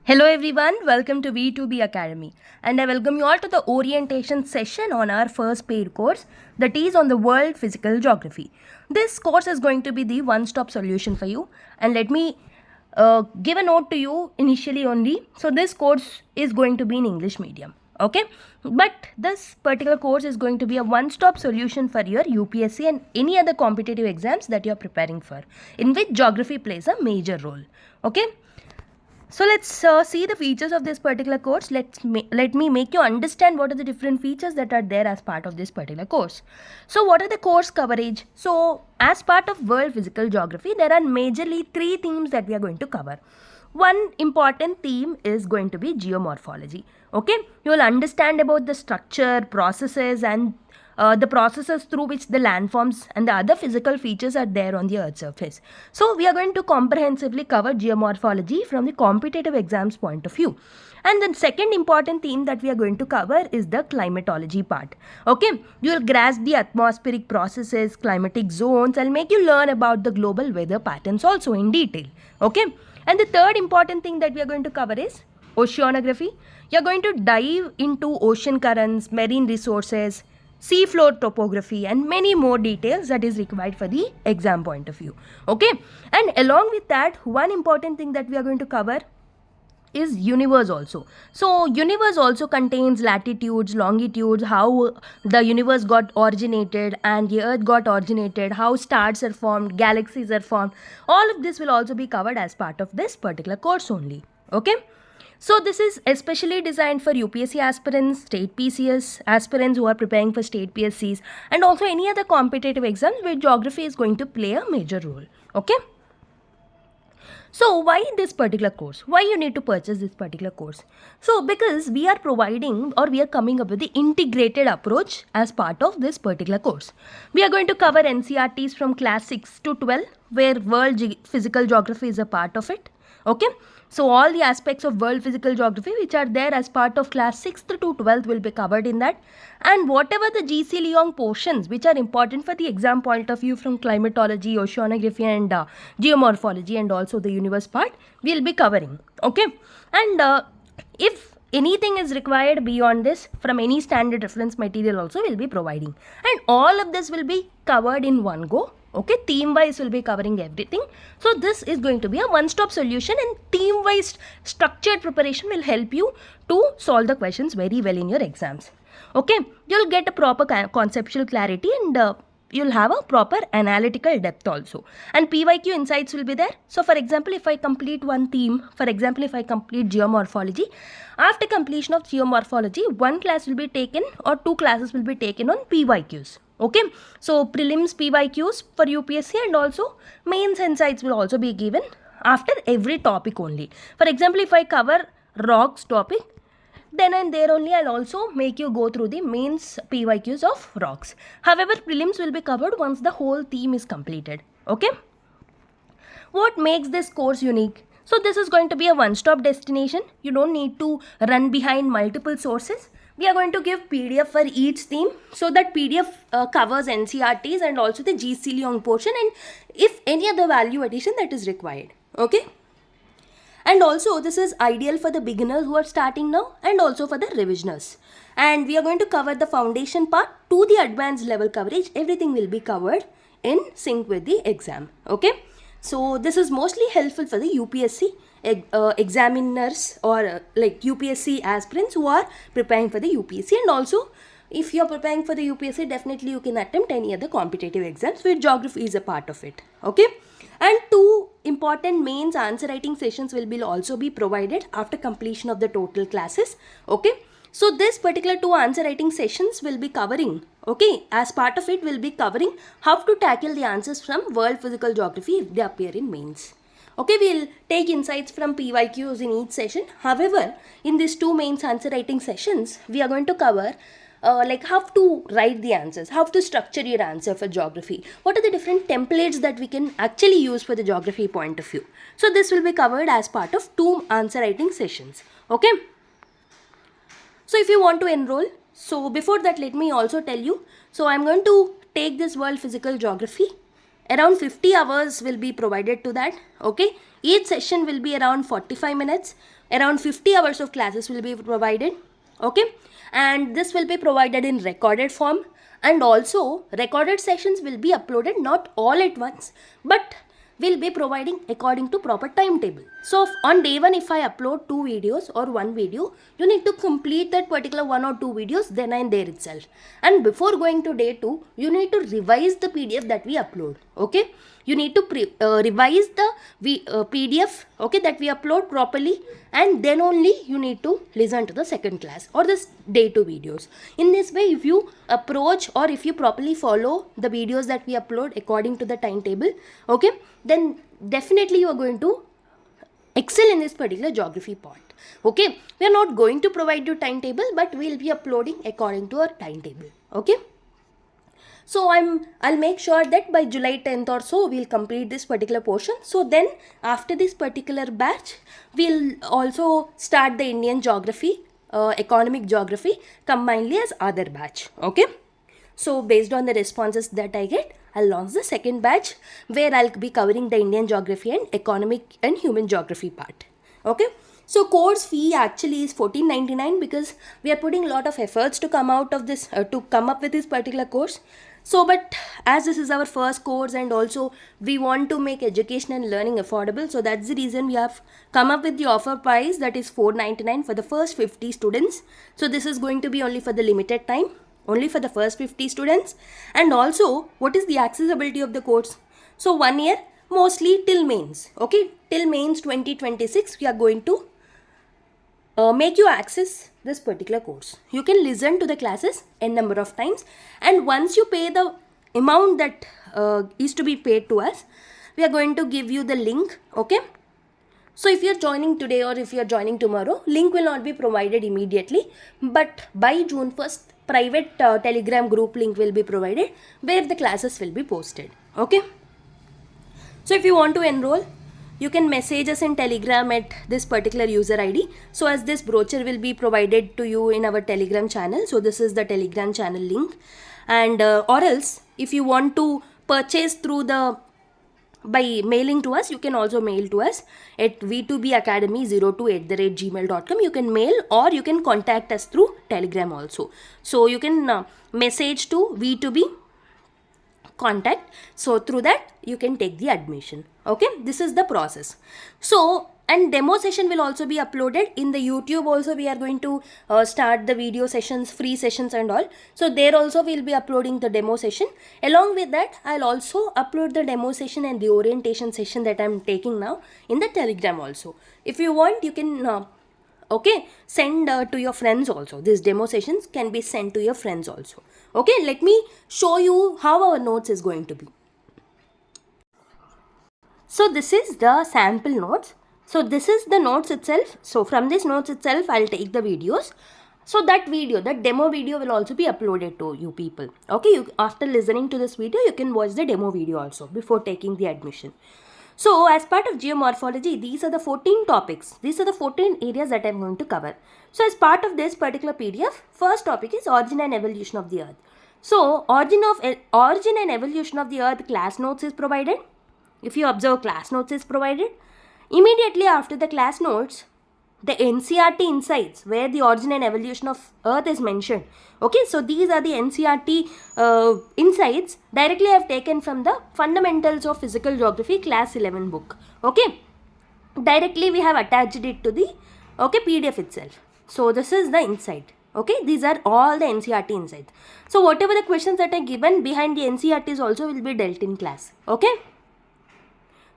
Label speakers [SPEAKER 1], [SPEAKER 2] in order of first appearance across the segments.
[SPEAKER 1] Hello everyone, welcome to V2B Academy, and I welcome you all to the orientation session on our first paid course, that is on the World Physical Geography. This course is going to be the one-stop solution for you, and let me give a note to you initially only. So this course is going to be in English medium, okay? But this particular course is going to be a one-stop solution for your UPSC and any other competitive exams that you are preparing for, in which geography plays a major role, okay? So let's see the features of this particular course. Let me make you understand what are the different features that are there as part of this particular course. So what are the course coverage? So as part of World Physical Geography, there are majorly three themes that we are going to cover. One important theme is going to be geomorphology. Okay, you will understand about the structure, processes and the processes through which the landforms and the other physical features are there on the Earth's surface. So we are going to comprehensively cover geomorphology from the competitive exams point of view. And the second important theme that we are going to cover is the climatology part. Okay, you will grasp the atmospheric processes, climatic zones. I'll make you learn about the global weather patterns also in detail. Okay, and the third important thing that we are going to cover is oceanography. You're going to dive into ocean currents, marine resources, seafloor topography and many more details that is required for the exam point of view. Okay, and along with that, one important thing that we are going to cover is universe also. So universe also contains latitudes, longitudes, how the universe got originated and the earth got originated, how stars are formed, galaxies are formed. All of this will also be covered as part of this particular course only. Okay, so this is especially designed for UPSC aspirants, state PCS aspirants who are preparing for state PSCs and also any other competitive exams where geography is going to play a major role. Okay, so why this particular course? Why you need to purchase this particular course? So because we are providing or we are coming up with the integrated approach as part of this particular course. We are going to cover NCERTs from class 6 to 12 where World Physical Geography is a part of it. Okay, so all the aspects of World Physical Geography which are there as part of class 6th to 12th will be covered in that, and whatever the GC Leong portions which are important for the exam point of view from climatology, oceanography and geomorphology and also the universe part we will be covering. Okay, and if anything is required beyond this from any standard reference material also will be providing, and all of this will be covered in one go. Okay, theme wise will be covering everything. So this is going to be a one-stop solution, and theme wise structured preparation will help you to solve the questions very well in your exams. Okay, you'll get a proper conceptual clarity and you'll have a proper analytical depth also, and PYQ insights will be there. So for example, if I complete one theme, for example if I complete geomorphology, after completion of geomorphology, one class will be taken or two classes will be taken on PYQs. Okay, so prelims PYQs for UPSC and also mains insights will also be given after every topic only. For example, if I cover rocks topic, then and there only I'll also make you go through the mains PYQs of rocks. However, prelims will be covered once the whole theme is completed. Okay, what makes this course unique? So this is going to be a one-stop destination. You don't need to run behind multiple sources. We are going to give PDF for each theme, so that PDF covers NCERTs and also the GC Leong portion and if any other value addition that is required. Okay, and also this is ideal for the beginners who are starting now and also for the revisioners, and we are going to cover the foundation part to the advanced level coverage. Everything will be covered in sync with the exam. Okay, so this is mostly helpful for the UPSC examiners or like UPSC aspirants who are preparing for the UPSC, and also if you are preparing for the UPSC, definitely you can attempt any other competitive exams where geography is a part of it. Okay, and two important mains answer writing sessions will be also be provided after completion of the total classes. Okay, so this particular two answer writing sessions will be covering, okay, as part of it will be covering how to tackle the answers from World Physical Geography if they appear in mains. Okay, we'll take insights from PYQs in each session. However, in these two mains answer writing sessions, we are going to cover like how to write the answers, how to structure your answer for geography, what are the different templates that we can actually use for the geography point of view. So this will be covered as part of two answer writing sessions. Okay, so if you want to enroll, so before that let me also tell you, so I'm going to take this World Physical Geography. Around 50 hours will be provided to that. Okay, each session will be around 45 minutes. Around 50 hours of classes will be provided. Okay, and this will be provided in recorded form, and also recorded sessions will be uploaded not all at once, but will be providing according to proper timetable. So on day 1, if I upload 2 videos or 1 video, you need to complete that particular 1 or 2 videos then and there itself. And before going to day 2, you need to revise the PDF that we upload. Okay, you need to revise the PDF, okay, that we upload properly, and then only you need to listen to the second class or this day 2 videos. In this way, if you approach or if you properly follow the videos that we upload according to the timetable, okay, then definitely you are going to excel in this particular geography part. Okay, we are not going to provide you timetable, but we will be uploading according to our timetable. Okay, so I'll make sure that by July 10th or so we'll complete this particular portion. So then after this particular batch, we'll also start the Indian geography, economic geography combinedly as other batch. Okay, so based on the responses that I get, I'll launch the second batch where I'll be covering the Indian geography and economic and human geography part. Okay, so course fee actually is $14.99 because we are putting a lot of efforts to come out of this, to come up with this particular course. So, but as this is our first course and also we want to make education and learning affordable, so that's the reason we have come up with the offer price, that is $4.99 for the first 50 students. So this is going to be only for the limited time, only for the first 50 students. And also, what is the accessibility of the course? So 1 year, mostly till mains. Okay, till mains 2026 we are going to make you access this particular course. You can listen to the classes n number of times, and once you pay the amount that is to be paid to us, we are going to give you the link. Okay, so if you are joining today or if you are joining tomorrow, link will not be provided immediately, but by June 1st, private Telegram group link will be provided where the classes will be posted. Okay, so if you want to enroll, you can message us in Telegram at this particular user ID. So as this brochure will be provided to you in our Telegram channel, so this is the Telegram channel link. And or else if you want to purchase through the by mailing to us, you can also mail to us at V2B Academy 02@gmail.com. You can mail or you can contact us through Telegram also. So you can message to V2B contact, so through that you can take the admission. Okay, this is the process. So, and demo session will also be uploaded in the YouTube also. We are going to start the video sessions, free sessions and all. So there also we will be uploading the demo session. Along with that, I'll also upload the demo session and the orientation session that I'm taking now in the Telegram also. If you want, you can okay, send to your friends also. These demo sessions can be sent to your friends also. Okay, let me show you how our notes is going to be. So this is the sample notes. So this is the notes itself. So from this notes itself, I'll take the videos. So that video, that demo video will also be uploaded to you people. Okay, after listening to this video, you can watch the demo video also before taking the admission. So as part of geomorphology, these are the 14 topics. These are the 14 areas that I'm going to cover. So as part of this particular PDF, first topic is origin and evolution of the earth. So origin and evolution of the earth class notes is provided. If you observe, class notes is provided. Immediately after the class notes, the NCERT insights where the origin and evolution of earth is mentioned. Okay, so these are the NCERT insights directly I have taken from the Fundamentals of Physical Geography class 11 book. Okay, directly we have attached it to the PDF itself. So this is the insight. Okay, these are all the NCERT insights. So whatever the questions that are given behind the NCERTs also will be dealt in class. Okay,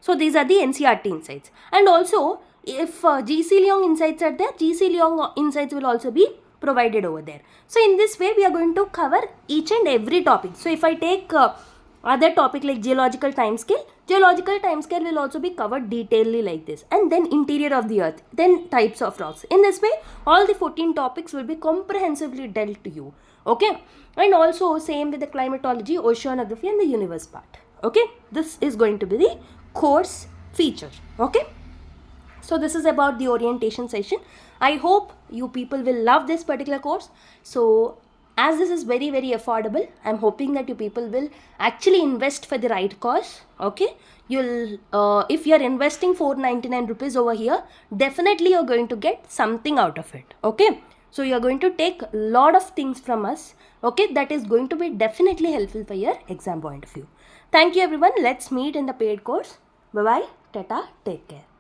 [SPEAKER 1] so these are the NCERT insights. And also, if GC Leong insights are there, GC Leong insights will also be provided over there. So in this way, we are going to cover each and every topic. So if I take other topic like geological timescale will also be covered detailedly like this. And then interior of the earth, then types of rocks. In this way, all the 14 topics will be comprehensively dealt to you. Okay, and also same with the climatology, oceanography and the universe part. Okay, this is going to be the course feature. Okay, so this is about the orientation session. I hope you people will love this particular course. So as this is very affordable, I'm hoping that you people will actually invest for the right cause. Okay, you'll if you're investing 499 rupees over here, definitely you're going to get something out of it. Okay, so you're going to take a lot of things from us. Okay, that is going to be definitely helpful for your exam point of view. Thank you everyone. Let's meet in the paid course. Bye bye, tata, take care.